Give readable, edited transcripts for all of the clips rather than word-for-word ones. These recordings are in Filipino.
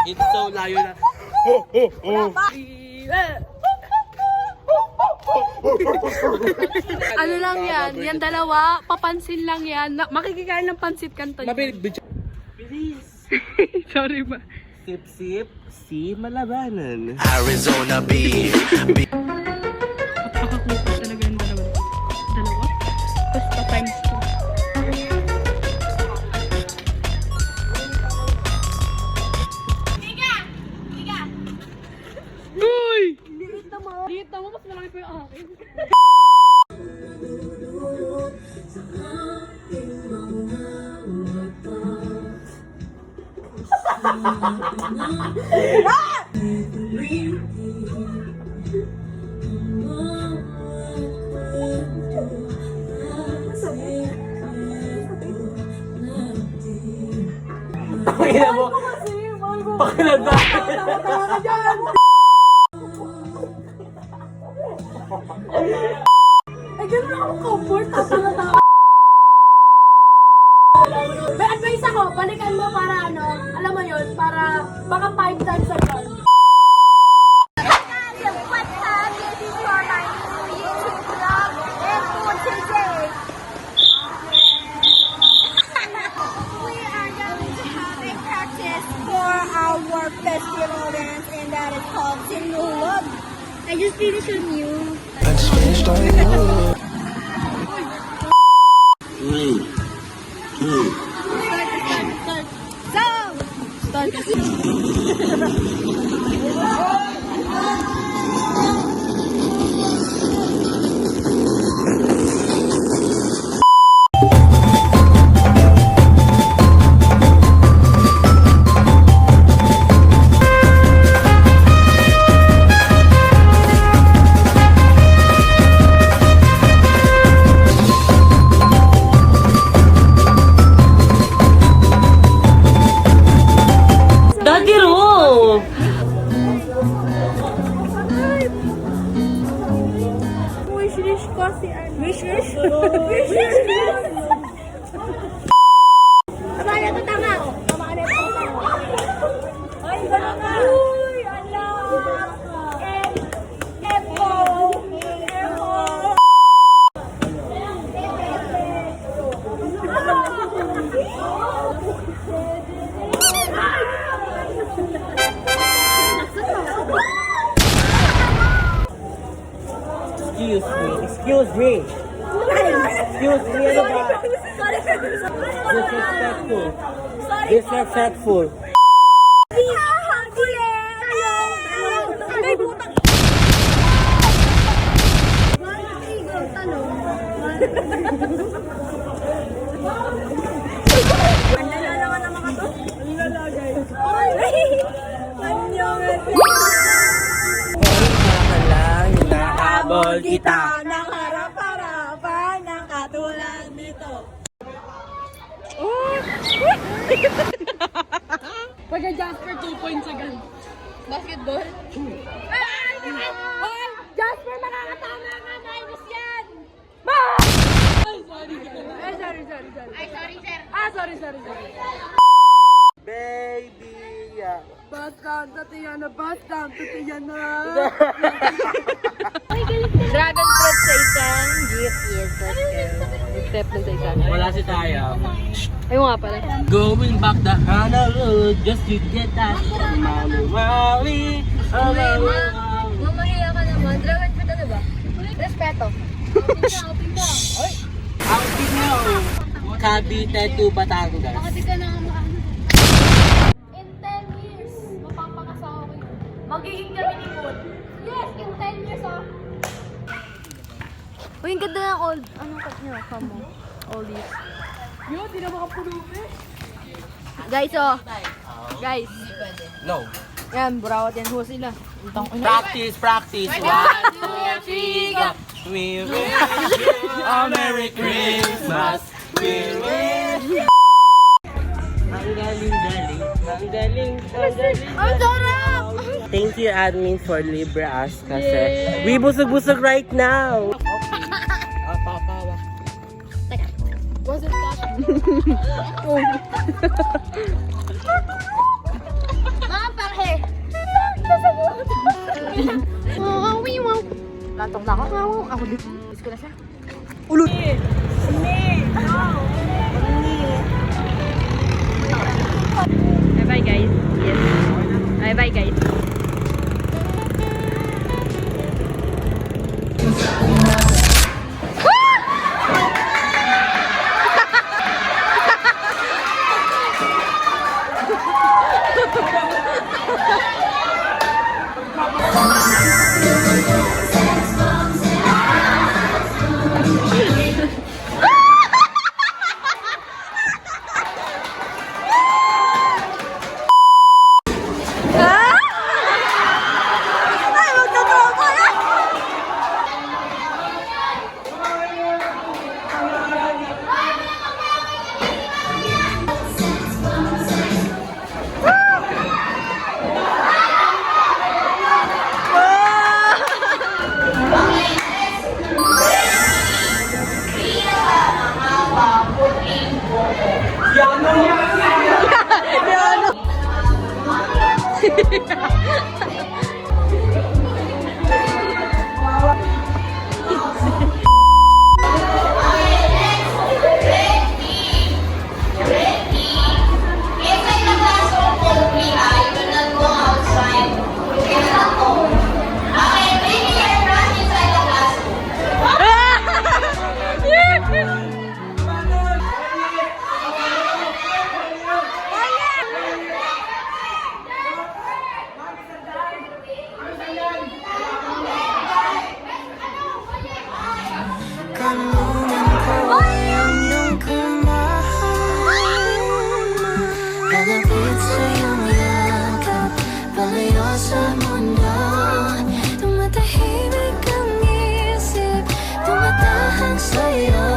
It's so layo na. Ano lang yan? Yan dalawa, papansin lang yan. Makikikain ng pansit kanto niya. Bilis. Sorry ba? Sip, sip, si malabanan. Arizona beef. Napakakupa talaga yung dalawa. Dalawa? Basta times 2. Uy! Liit na mo, mas malaki pa yung akin. Pakina mo. Pakina Ay, gano'n ako comfort. May advice ako, balikan mo para ano, alam mo yun, para baka 5 times a month. What's up? This is for my new YouTube vlog and for today. We are going to have a practice for our festival dance and that is called Sinulog. I just finished on you. I just finished on you. Daddy Ro! Wish ko si ano. Wish? Wish! Tama na ito, tama. Tama na ito, tama. Ay, gano'n na. Uy, ala. Epo. Excuse me. Ano ba? Disrespectful. Disrespectful. May butang. Nakahabol kita. Ng harap-harapan ng katulad nito. Pagka Jasper 2 points agad. Basketball? Ay, Jasper, makakatama ka, minus yan! Ay, sorry. Sorry. Ay, sorry, sir. Sorry. Baby. Yeah. Bust down, Tatiana. Dragon fruit sa isang gift, yes, step na sa isang. Wala si Taya. Ayun nga pala. Going back the road just to get that Maui. Mamahiya ka naman. Dragon fruit ano ba? Respeto. Outing nyo. Cavite to Batangas. Kasi ka na in 10 years, mapapakasawa ko yun. Magiging kami ni Moon. Yes, in 10 years, oh. Uy, ang ganda ng old. Anong cut nyo? Come on. Oldies. Yun, di na makapunubi. Guys, oh. Guys. No. Yan, burawat yan ho sila. Practice. 1, 2, 3, go. We wish you a Merry Christmas. We wish. Ang galing. Ang sarap! Thank you, admin, for libre us kasi we busog-busog right now. Was it that? Mga Natok na ako. Ako dito. Miss ko na siya. Bye-bye guys. Yes. Bye-bye guys. Palapit sa iyong yakap, palayo sa mundo. Tumatahimik ang isip, tumatahan sa'yo.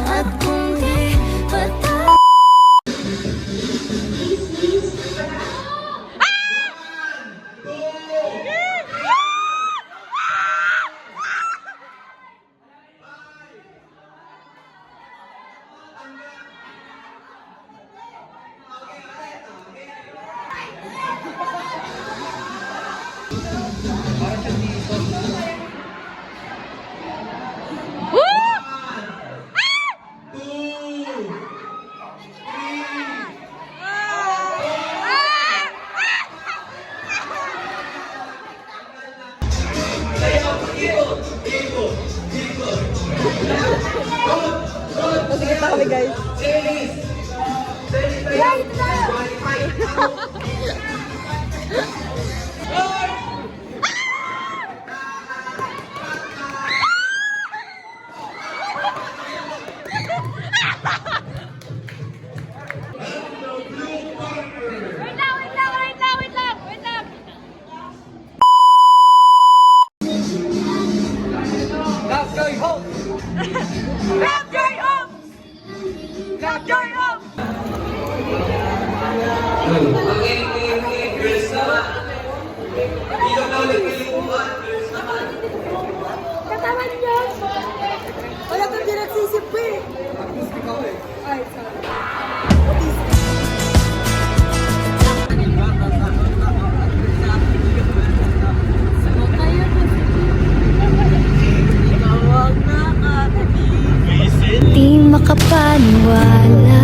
At kung di patay Wala kang di nagsisip eh. Ay, sorry. di makapaniwala.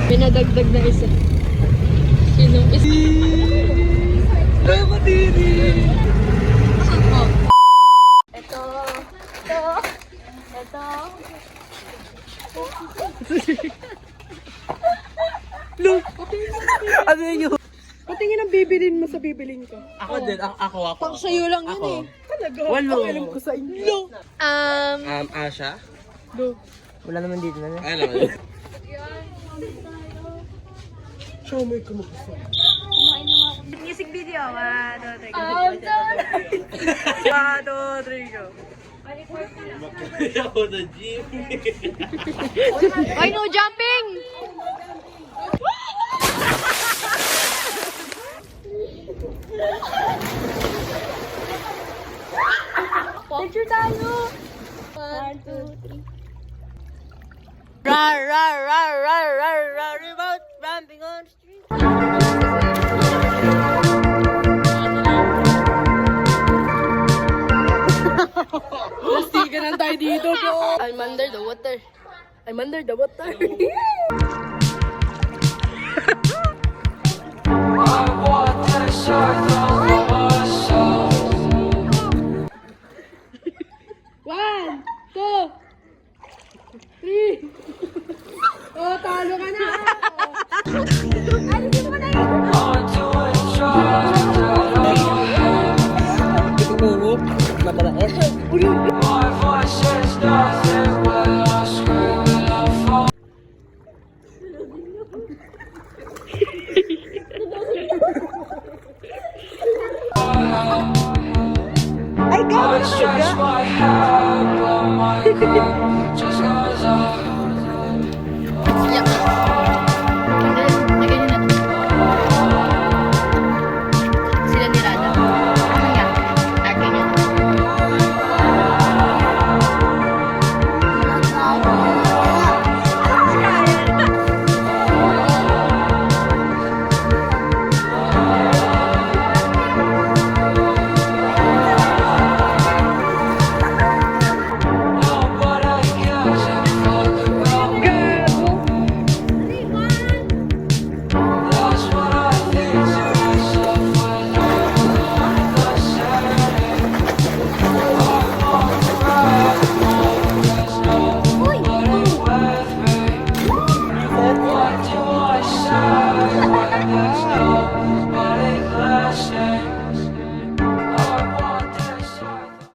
Pinadagdag na isa. Sinong isa? Ay, matiri! Ito. Ano yun? Patingin ang bibilin mo sa bibilin ko. Ako din, ako. Pang sa'yo lang yun eh. Talaga. Walo. Alam ko sa inyo. Asha? Wala naman dito na. Ano naman? Show me kung gusto. Music video. 1, 2, 3, go. 1, 2, 3, go. Ako na jeep. Ay, no jumping! Picture tayo. 1, 2, 3. Rar, rar, rar, rar, rar, rar. camping on the street. Plastikan lang tayo dito, bro. I'm under the water. I'm under the water. One, two, three. Oh, talo ka na. Init, mabait. Ay, gano'n talaga. Sila ni Rada. Ano yan? Akin yan. But it lasted.